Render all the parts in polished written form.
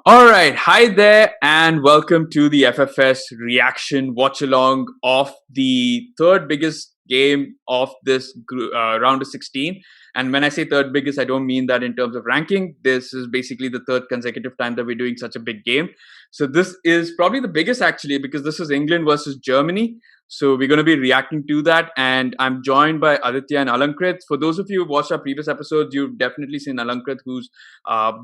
All right, hi there, and welcome to the FFS reaction watch along of the third biggest game of this round of 16. And when I say third biggest, I don't mean that in terms of ranking. This is basically the third consecutive time that we're doing such a big game. So this is probably the biggest actually because this is England versus Germany. So we're going to be reacting to that, and I'm joined by Aditya and Alankrit. For those of you who watched our previous episodes, you've definitely seen Alankrit, who's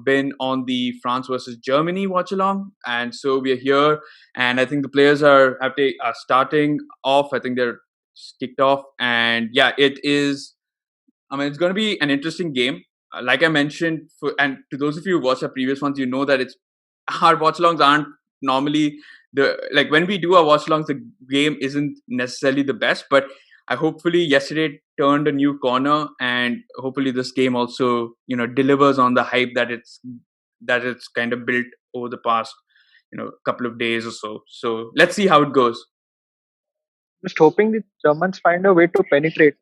been on the France versus Germany watch along, and so we are here. And I think the players are starting off. I think they're kicked off, and yeah, it is. I mean, it's going to be an interesting game. Like I mentioned, and to those of you who watched our previous ones, you know that it's our watch alongs aren't normally the like when we do our watch alongs, the game isn't necessarily the best, but I hopefully yesterday turned a new corner, and hopefully this game also delivers on the hype that it's kind of built over the past couple of days or so. So let's see how it goes. Just hoping the Germans find a way to penetrate.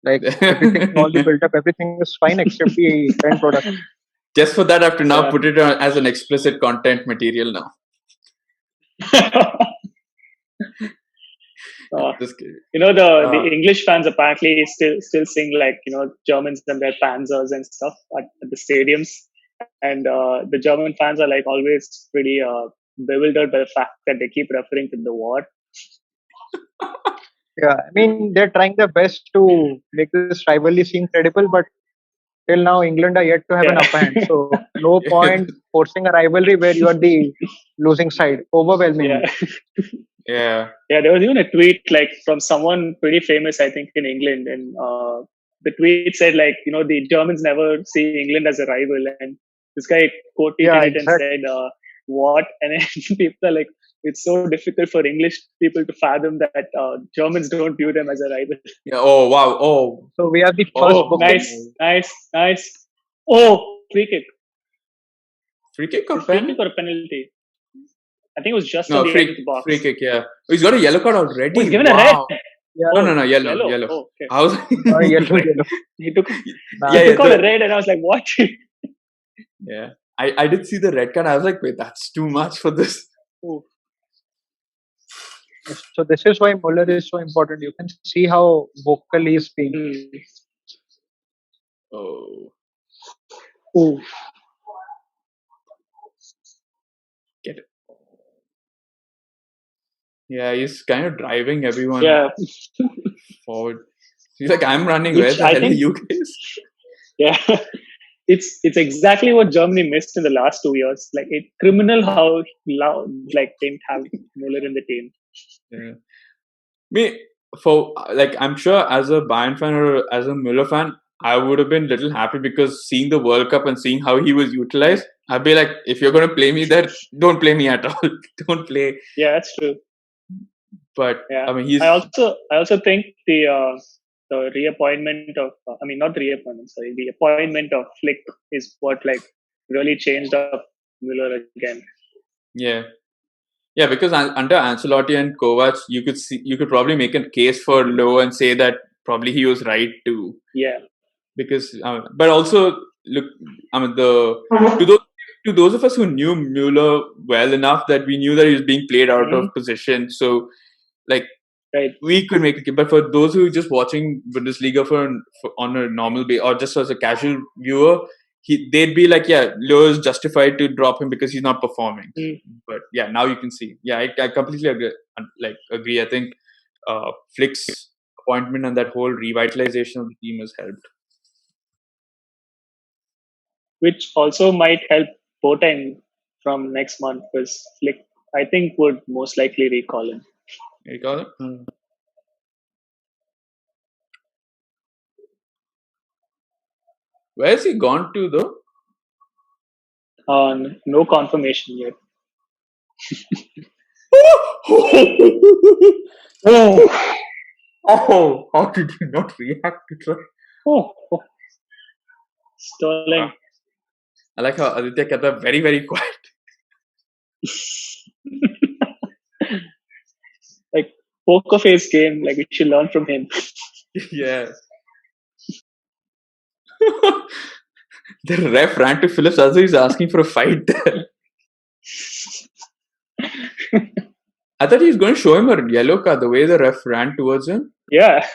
Like everything, all the build up, everything is fine except the end product. Just for that, I have to now Yeah. put it as an explicit content material now. Just kidding. The English fans apparently still sing like Germans and their panzers and stuff at the stadiums, and the German fans are like always pretty bewildered by the fact that they keep referring to the war. Yeah, I mean they're trying their best to make this rivalry seem credible, but till now England are yet to have an upper hand. So no point forcing a rivalry where you are the losing side. Overwhelming. Yeah. Yeah. Yeah, there was even a tweet like from someone pretty famous, I think, in England, and the tweet said like, the Germans never see England as a rival, and this guy quoted Yeah, it and said, "What?" And then people are like, "It's so difficult for English people to fathom that Germans don't view them as a rival." Yeah. Oh wow. Oh. So we have the first Oh, booking. nice. Oh, free kick. Free kick or Free pen? kick or a penalty? I think it was just No, on the edge of the box. free kick. Yeah. Oh, he's got a yellow card already. Oh, he's given Wow. a red. Yeah, No, yellow. Oh, okay. I was yellow. He took yeah, out a red, and I was like, "What?" Yeah, I did see the red card. I was like, wait, that's too much for this. Oh. So this is why Muller is so important. You can see how vocal he is being. Oh. Ooh. Get it. Yeah, he's kind of driving everyone forward. He's like, I'm running. Where the hell are you guys? Yeah, it's exactly what Germany missed in the last 2 years. Like, it's criminal how didn't have Muller in the team. Yeah. I'm sure as a Bayern fan or as a Müller fan, I would have been a little happy because seeing the World Cup and seeing how he was utilized, I'd be like, if you're going to play me there, don't play me at all. Don't play. Yeah, that's true. But yeah, I mean, I also think the reappointment of not the reappointment, sorry, the appointment of Flick is what like really changed up Müller again. Yeah. Yeah, because under Ancelotti and Kovac, you could probably make a case for Lowe and say that probably he was right too. Yeah. Because, but also look, I mean, to those of us who knew Müller well enough that we knew that he was being played out of position, so like we could make a case. But for those who are just watching Bundesliga for on a normal basis or just as a casual viewer, they'd be like, yeah, Lowe is justified to drop him because he's not performing. But yeah, now you can see. Yeah, I completely agree. I think Flick's appointment and that whole revitalization of the team has helped. Which also might help Boateng from next month because Flick, I think, would most likely recall him. Recall him? Where has he gone to though? No confirmation yet. Oh, how did you not react to that? Oh. Sterling. I like how Aditya kept that very, very quiet. Like poker face game, like we should learn from him. Yeah. The ref ran to Phillips as he's asking for a fight there. I thought he was going to show him a yellow card the way the ref ran towards him. Yeah.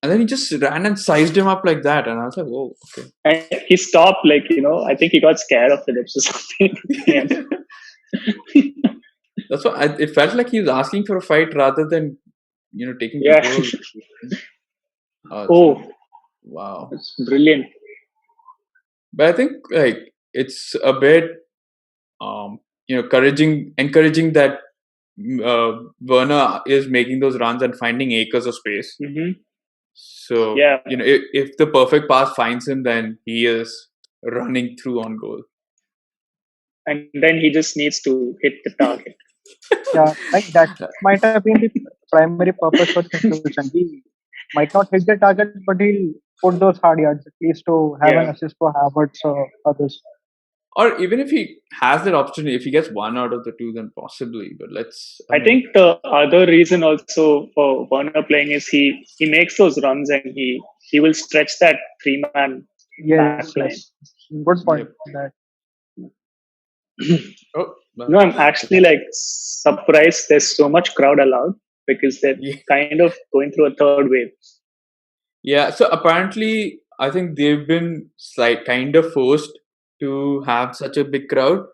And then he just ran and sized him up like that. And I was like, whoa, okay. And he stopped, like, I think he got scared of Phillips or something. Yeah. That's what it felt like he was asking for a fight rather than, taking Yeah. control. Oh, wow. that's brilliant. But I think it's a bit, encouraging that Werner is making those runs and finding acres of space. Mm-hmm. So, Yeah. if the perfect pass finds him, then he is running through on goal. And then he just needs to hit the target. Yeah, like that might have been the primary purpose for conclusion. He might not hit the target, but he'll put those hard yards at least to have an assist for Havertz or others. Or even if he has that opportunity, if he gets one out of the two, then possibly. But I think the other reason also for Werner playing is he makes those runs and he will stretch that 3-man back line. Yes. Good point. That. No, I'm actually like surprised there's so much crowd allowed because they're kind of going through a third wave. Yeah, so apparently I think they've been kind of forced to have such a big crowd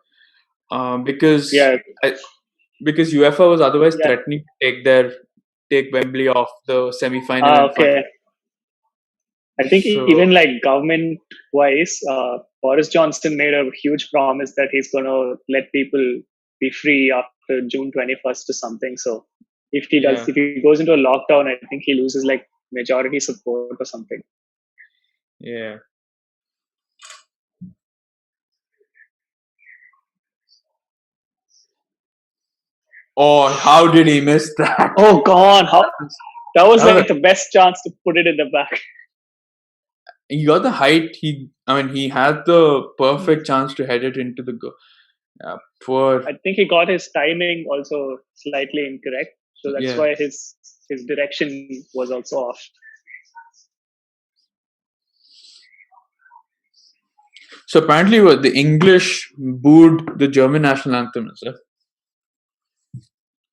because UEFA was otherwise threatening to take Wembley off the semi-final and okay. final. I think even like government-wise, Boris Johnson made a huge promise that he's going to let people be free after June 21st or something. So if he does, if he goes into a lockdown, I think he loses like majority support or something. Yeah. Oh, how did he miss that? Oh God, that was like the best chance to put it in the back. He got the height. He had the perfect chance to head it into the goal. Yeah, poor. I think he got his timing also slightly incorrect, so that's why his direction was also off. So apparently, the English booed the German national anthem, is it?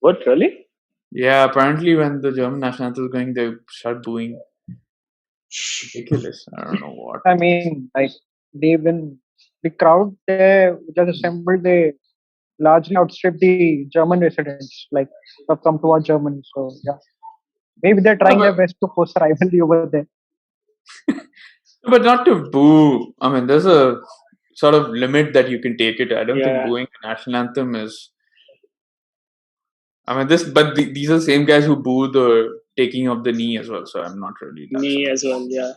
What, really? Yeah, apparently when the German national anthem is going, they start booing. Ridiculous. I don't know what. I mean, like the crowd there just assembled, they largely outstrip the German residents, like have come towards Germany. So yeah, maybe they're trying their best to force a rivalry over there. But not to boo. I mean, there's a sort of limit that you can take it. I don't think booing the national anthem is. I mean, these are the same guys who boo the taking of the knee as well. So I'm not really. Knee as well, yeah.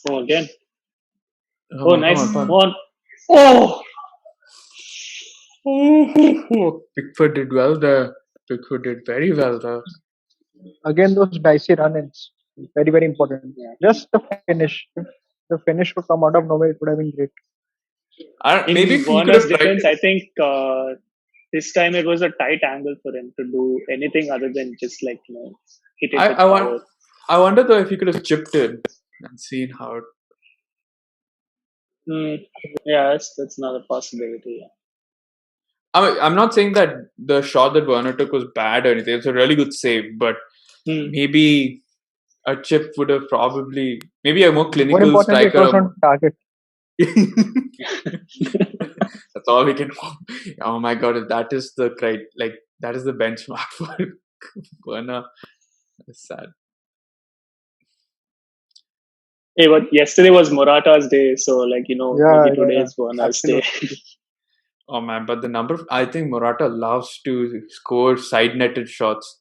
Oh, again. Oh, nice. One. Oh! Pickford did well there. Pickford did very well there. Again, those dicey run-ins, very, very important. Just the finish. If the finish would come out of nowhere, it would have been great. Maybe in Werner's defense, I think this time it was a tight angle for him to do anything other than just like hit it. I wonder though if he could have chipped it and seen how it. Yeah, that's not a possibility. Yeah. I mean, I'm not saying that the shot that Werner took was bad or anything. It's a really good save, but maybe a chip would have probably maybe a more clinical striker. It was on target. That's all we can. Oh my god! If that is the that is the benchmark for Werner. That's sad. Hey, but yesterday was Morata's day, so maybe today is Werner's day. Oh man, but the number I think Morata loves to score side-netted shots.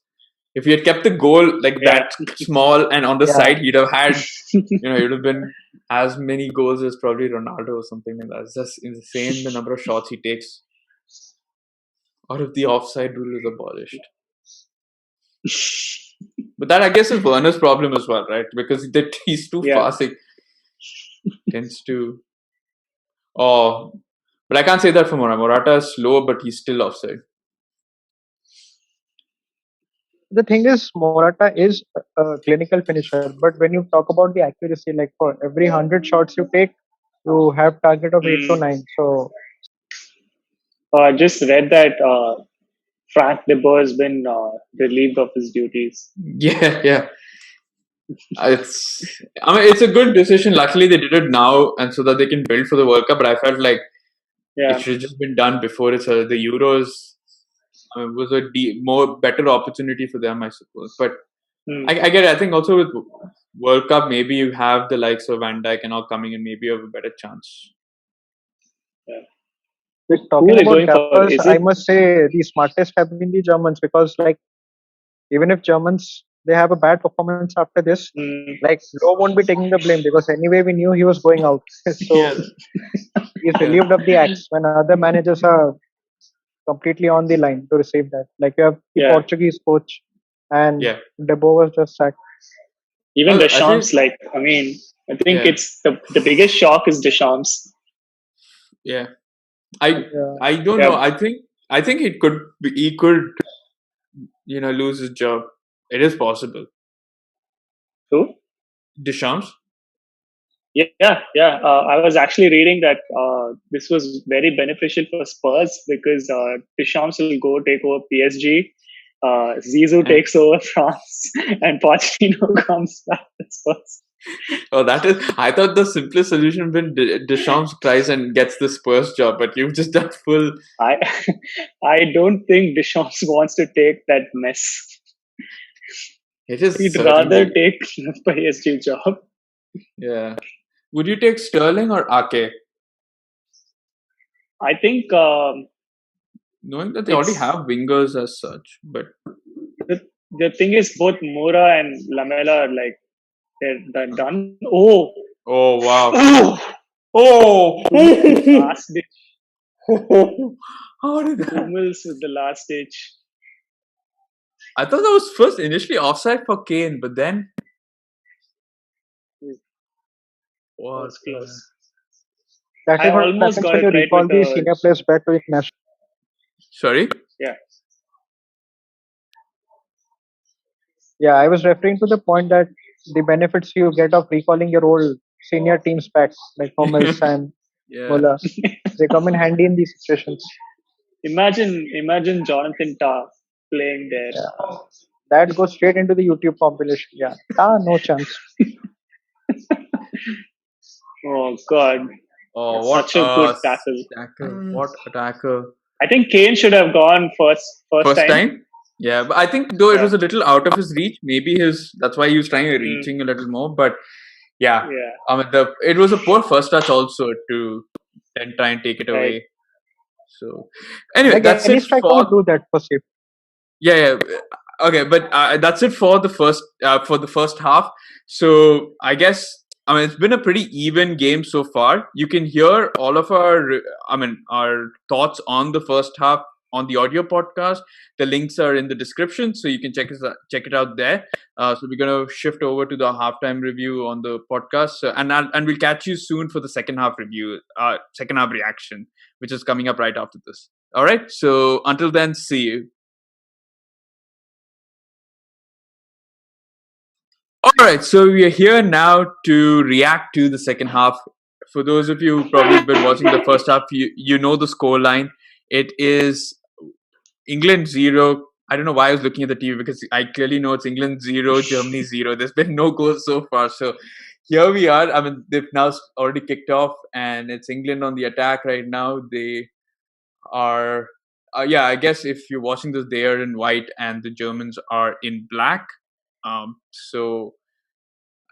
If he had kept the goal that small and on the side, he'd have had, he would have been as many goals as probably Ronaldo or something like that. It's just insane the number of shots he takes. Or if the offside rule is abolished. But that, I guess, is Werner's problem as well, right? Because he's too fast. He tends to... Oh... But I can't say that for Morata. Morata is slow, but he's still offside. The thing is, Morata is a clinical finisher, but when you talk about the accuracy, like for every 100 shots you take, You have target of 8 to Mm. 9. So I just read that Frank de Boer has been relieved of his duties. Yeah, yeah. I mean, it's a good decision. Luckily, they did it now, and so that they can build for the World Cup. But I felt like it Yeah. should have just been done before the Euros. I mean, was a more better opportunity for them, I suppose. But Mm. I get it. I think also with World Cup, maybe you have the likes of Van Dijk and all coming in, maybe you have a better chance. Yeah. with Who talking are they about going for? gappers, Is I it? must say the smartest have been the Germans because like even if Germans they have a bad performance after this, Mm. like Lowe won't be taking the blame because anyway we knew he was going out. Yeah, So he's yeah, relieved of the axe when other managers are completely on the line to receive that. Like you have the Yeah. Portuguese coach and yeah. De Boer was just sacked. Even I think, Deschamps, like, I mean, I think yeah, it's the biggest shock is Deschamps. yeah. I Yeah. I don't know. Yeah. I think he could lose his job. It is possible. Who? Deschamps. Yeah. I was actually reading that this was very beneficial for Spurs because Deschamps will go take over PSG, Zizou And, takes over France, and Pochettino comes back to Spurs. oh, that is. I thought the simplest solution been Deschamps tries and gets the Spurs job, but you've just done full. I I don't think Deschamps wants to take that mess. It is He'd rather certainly. take the PSG job. Yeah. Would you take Sterling or Ake? I think Knowing that they already it's have wingers as such, but the, the thing is both Moura and Lamela are like they're done. Oh, oh wow, oh, oh, Hummels with the last ditch. how did that? Hummels with the last ditch. I thought that was first initially offside for Kane, but then That what? was close. That I is what almost happens got when it you right recall with the a senior players back to the national. Sorry. yeah. Yeah, I was referring to the point that the benefits you get of recalling your old senior teams back, like Hummels and Yeah. Muller, they come in handy in these situations. Imagine Jonathan Tah playing there. Yeah. That goes straight into the YouTube compilation. Yeah. No chance. Oh God, Oh, what such a good a tackle. attacker! What attacker! I think Kane should have gone first First time. time. Yeah, but I think though it Yeah. was a little out of his reach. Maybe that's why he was trying Mm, reaching a little more. But yeah, yeah. I mean it was a poor first touch also to then try and take it Right. away. So anyway, Like that's any it striker would for do that for safety. yeah. Okay, but that's it for the first half. So I guess I mean it's been a pretty even game so far. You can hear all of our thoughts on the first half on the audio podcast. The links are in the description, so you can check it out there. So we're gonna shift over to the halftime review on the podcast, and we'll catch you soon for the second half review, second half reaction, which is coming up right after this. All right. So until then, see you. All right, so we are here now to react to the second half. For those of you who probably have been watching the first half, you know the score line. It is England 0. I don't know why I was looking at the TV because I clearly know it's England 0, Germany 0. There's been no goals so far. So here we are. I mean, they've now already kicked off, and it's England on the attack right now. They are, yeah, I guess if you're watching this, they are in white, and the Germans are in black. So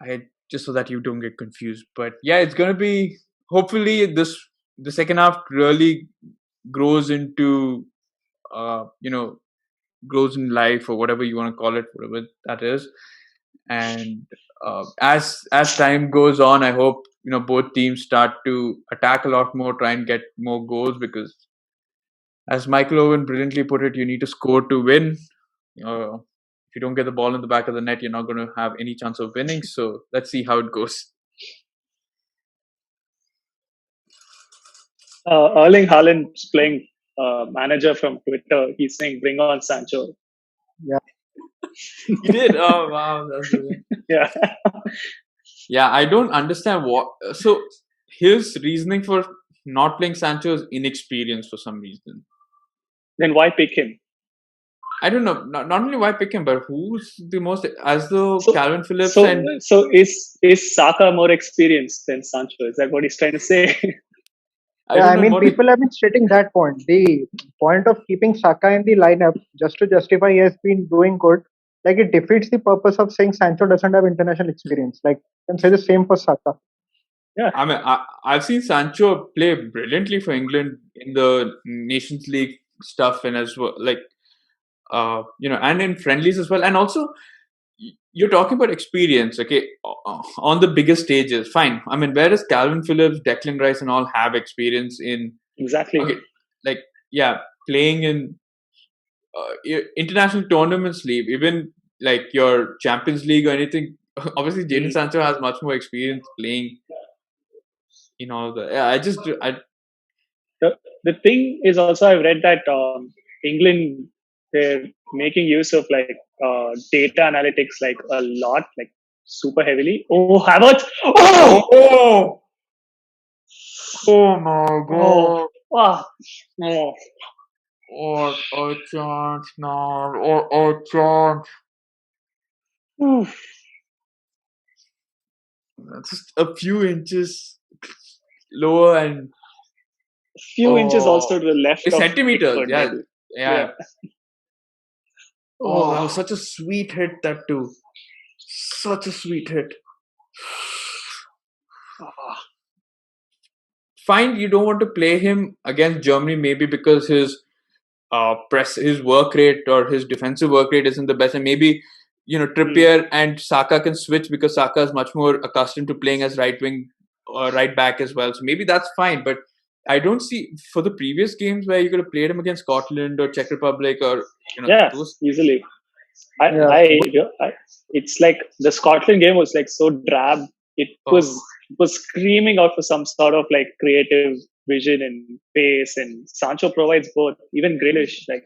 I just so that you don't get confused. But yeah, it's gonna be hopefully the second half really grows into uh you know grows in life or whatever you want to call it, whatever that is. And as time goes on, I hope both teams start to attack a lot more, try and get more goals because as Michael Owen brilliantly put it, you need to score to win. If you don't get the ball in the back of the net, you're not going to have any chance of winning. So let's see how it goes. Erling Haaland's playing manager from Twitter. He's saying, "Bring on Sancho." Yeah. He did. Oh wow, that's brilliant. Yeah. Yeah, I don't understand what. So his reasoning for not playing Sancho is inexperience for some reason. Then why pick him? I don't know. Not only why pick him, but who's the most, as though So, Calvin Phillips so, and so is Saka more experienced than Sancho? Is that what he's trying to say? I Yeah, don't I know mean, what. people have been stating that point. The point of keeping Saka in the lineup just to justify he has been doing good, like it defeats the purpose of saying Sancho doesn't have international experience. Like, you can say the same for Saka. Yeah, I mean, I've seen Sancho play brilliantly for England in the Nations League stuff and as well, like and in friendlies as well. And also, you're talking about experience, okay, on the biggest stages. Fine. I mean, whereas Calvin Phillips, Declan Rice, and all have experience in, exactly. okay, like yeah, playing in international tournaments, league, even like your Champions League or anything. Obviously, Jadon Sancho has much more experience playing in all the. Yeah, The thing is also I've read that England, they're making use of like data analytics like a lot, like super heavily. Oh, Havertz! Oh, Oh, oh my oh, god. ah, oh. What a chance now. What a chance. Oof. Just a few inches lower and Few inches also to the left of centimeters. Pickford, Yeah, maybe. yeah. Yeah. Oh, that Oh, was such a sweet hit, that too. Such a sweet hit. ah, Fine, you don't want to play him against Germany, maybe because his work rate or his defensive work rate isn't the best, and maybe Trippier and Saka can switch because Saka is much more accustomed to playing as right wing or right back as well. So maybe that's fine, but I don't see for the previous games where you could have played him against Scotland or Czech Republic or yeah, those. easily. Yeah, I, it's like the Scotland game was like so drab. It Oh, was it was screaming out for some sort of like creative vision and pace, and Sancho provides both. Even Grealish, like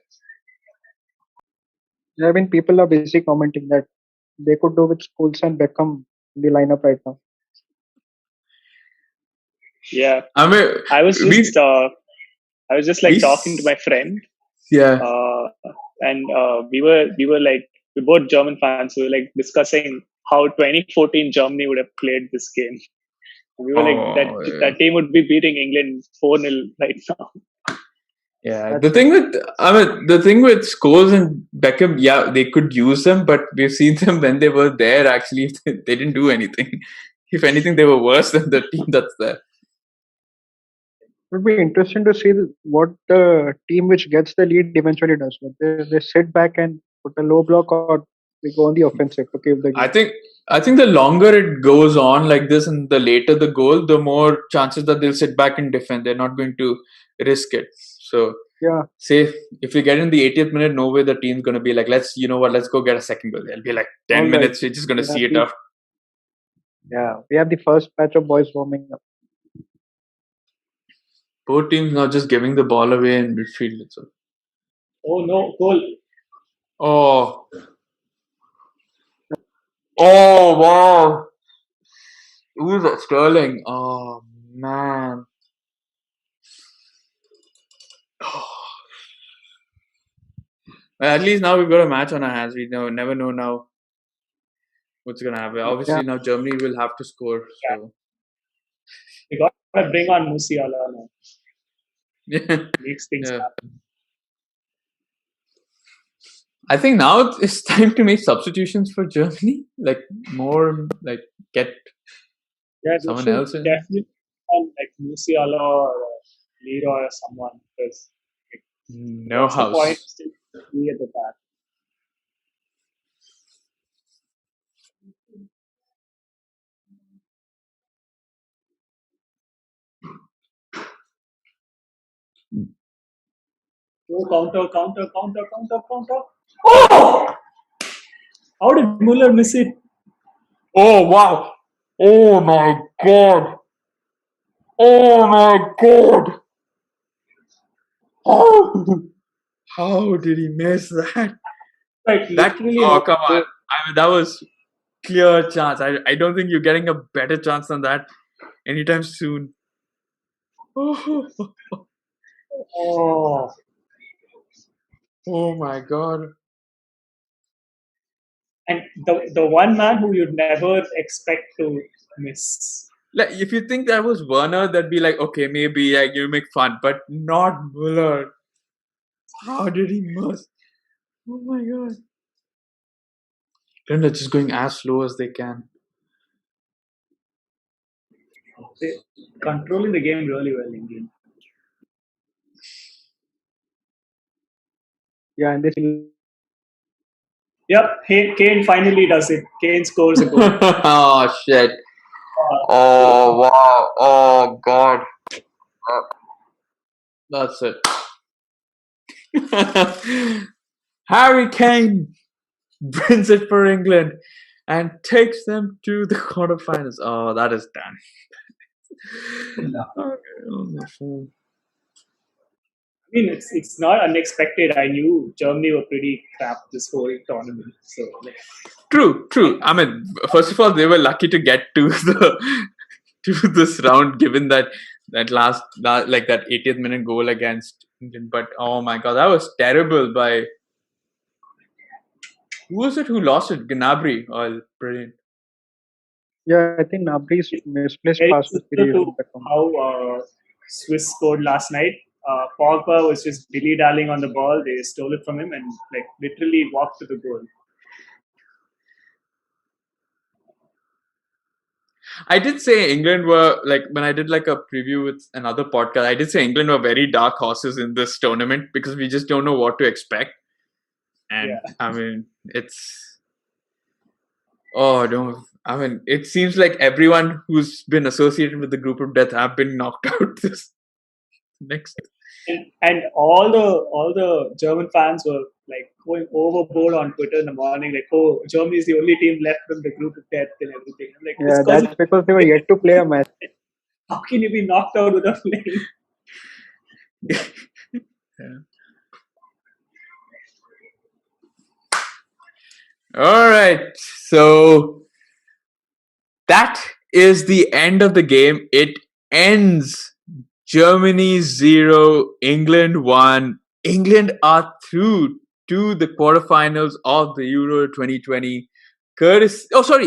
I mean, people are busy commenting that they could do with Scholes and Beckham in the lineup right now. yeah. I mean, I was we just uh, I was just we like talking to my friend, yeah. and we were like we both German fans. We were like discussing how 2014 Germany would have played this game. We were like that Oh, yeah. that team would be beating England 4-0 right now. Yeah, That's it. the thing with Scholes and Beckham, yeah, they could use them, but we've seen them when they were there. Actually, they didn't do anything. If anything, they were worse than the team that's there. It would be interesting to see what the team which gets the lead eventually does. Whether they sit back and put a low block or they go on the offensive to keep the I game. think I think the longer it goes on like this, and the later the goal, the more chances that they'll sit back and defend. They're not going to risk it. So, Yeah, say if we get in the 80th minute, no way the team's going to be like, let's go get a second goal. They'll be like 10 all right. minutes. We're just going to We have see it the out. we have the first batch of boys warming up. Both teams now just giving the ball away in midfield itself. Oh no, goal! Oh, oh wow! Who's that? Sterling. Oh man. Well, at least now we've got a match on our hands. We never know now what's gonna happen. Yeah, Obviously now Germany will have to score. Yeah, So we got to bring on Musiala now. yeah, Makes things yeah. happen. I think now it's time to make substitutions for Germany. Like more, like get Yeah, they someone should else in. definitely on like Musiala or Leroy or someone because like, No what's the point house. still be at the back? Oh, counter, counter, counter, counter, counter. Oh! How did Muller miss it? Oh wow! Oh my god! Oh my god! How did he miss that? Like That literally oh how come on! I mean that was clear chance. I don't think you're getting a better chance than that anytime soon. Oh, Oh my god. and the one man who you'd never expect to miss. Like, if you think that was Werner, that'd be like, okay, maybe like you make fun, but not Muller. How did he miss? Oh my god. They're just going as slow as they can. They controlling the game really well, England. Yeah, and this Yep, Kane finally does it. Kane scores a goal. Oh shit. Uh, Oh wow. Oh god. That's it. Harry Kane wins it for England and takes them to the quarterfinals. Oh, that is done. Okay. I mean, it's not unexpected. I knew Germany were pretty crap this whole tournament. So like, True. I mean, first of all, they were lucky to get to the to this round, given that last like that 80th minute goal against England. But oh my god, that was terrible by who was it who lost it? Gnabry. Oh, brilliant. yeah, I think Nabri's misplaced very pass was the similar reason to that one. how Swiss scored last night. Pogba was just dilly-dallying on the ball. They stole it from him and like literally walked to the goal. I did say England were like when I did like a preview with another podcast. I did say England were very dark horses in this tournament because we just don't know what to expect. And Yeah. I mean, it's oh no. I mean, it seems like everyone who's been associated with the group of death have been knocked out this next. And all the German fans were like going overboard on Twitter in the morning, like, "Oh, Germany is the only team left from the group of death and everything." I'm like, Yeah, that's because they were yet to play a match. how can you be knocked out without playing? Yeah. All right. So that is the end of the game. It ends Germany 0, England 1. England are through to the quarterfinals of the Euro 2020.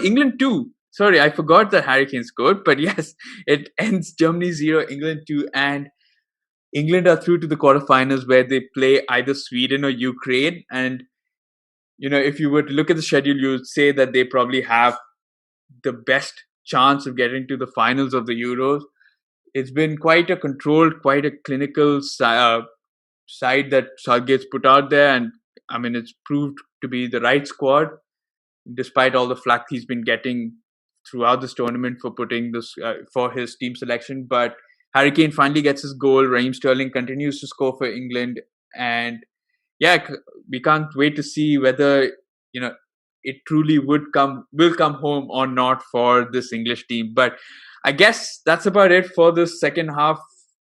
England 2. Sorry, I forgot that Harry Kane scored. But yes, it ends Germany 0, England 2. And England are through to the quarterfinals where they play either Sweden or Ukraine. And, if you were to look at the schedule, you would say that they probably have the best chance of getting to the finals of the Euros. It's been quite a controlled, quite a clinical side that Southgate's put out there, and I mean it's proved to be the right squad, despite all the flack he's been getting throughout this tournament for putting this for his team selection. But Harry Kane finally gets his goal. Raheem Sterling continues to score for England, and yeah, we can't wait to see whether it truly will come home or not for this English team. But I guess that's about it for this second half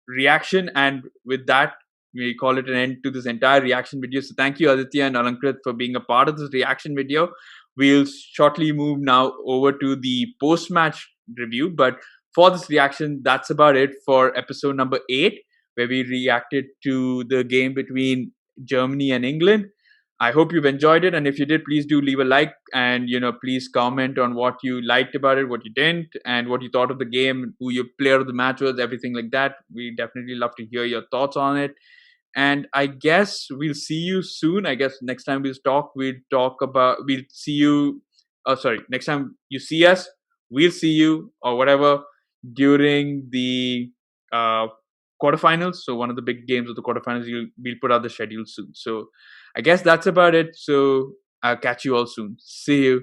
reaction, and with that we call it an end to this entire reaction video. So thank you Aditya and Alankrit for being a part of this reaction video. We'll shortly move now over to the post-match review, but for this reaction, that's about it for episode number 8, where we reacted to the game between Germany and England. I hope you've enjoyed it, and if you did, please do leave a like, and please comment on what you liked about it, what you didn't, and what you thought of the game, who your player of the match was, everything like that. We definitely love to hear your thoughts on it. And I guess we'll see you soon. I guess next time we'll see you. Oh, sorry. Next time you see us, we'll see you or whatever during the uh, quarterfinals. So one of the big games of the quarterfinals, we'll put out the schedule soon. So I guess that's about it. So I'll catch you all soon. See you.